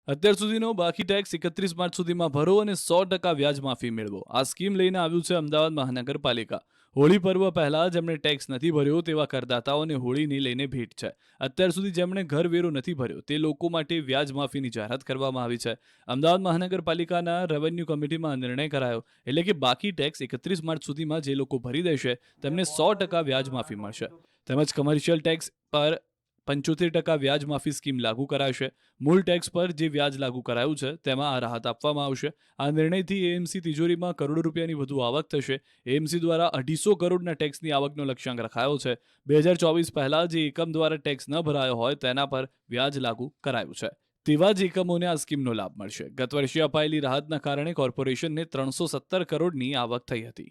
અત્યાર સુધીનો બાકી ટેક્સ 31 માર્ચ સુધીમાં ભરો અને 100% વ્યાજ માફી મેળવો. આ સ્કીમ લઈને આવ્યું છે અમદાવાદ મહાનગરપાલિકા. હોળી પર્વ પહેલા જેમણે ટેક્સ નથી ભર્યો તેવા કરદાતાઓને હોળીને લઈને ભેટ છે. અત્યાર સુધી જેમણે ઘરવેરો નથી ભર્યો તે લોકો માટે વ્યાજ માફીની જાહેરાત કરવામાં આવી છે. અમદાવાદ મહાનગરપાલિકાના રેવન્યુ કમિટીમાં નિર્ણય કરાયો, એટલે કે બાકી ટેક્સ 31 માર્ચ સુધીમાં જે લોકો ભરી દેશે તેમને 100% વ્યાજ માફી મળશે. તેમજ કમર્શિયલ ટેક્સ પર 75% વ્યાજ માફી સ્કીમ લાગુ કરાશે. મૂળ ટેક્સ પર જે વ્યાજ લાગુ કરાયું છે તેમાં આ રાહત આપવામાં આવશે. આ નિર્ણયથી એએમસી તિજોરીમાં કરોડો રૂપિયાની વધુ આવક થશે. એએમસી દ્વારા 250 કરોડના ટેક્સની આવકનો લક્ષ્યાંક રખાયો છે. 2024 પહેલા જે એકમ દ્વારા ટેક્સ ન ભરાયો હોય તેના પર વ્યાજ લાગુ કરાયું છે. તેવા જ એકમોને આ સ્કીમનો લાભ મળશે. ગત વર્ષે અપાયેલી રાહતના કારણે કોર્પોરેશનને 317 કરોડની આવક થઈ હતી.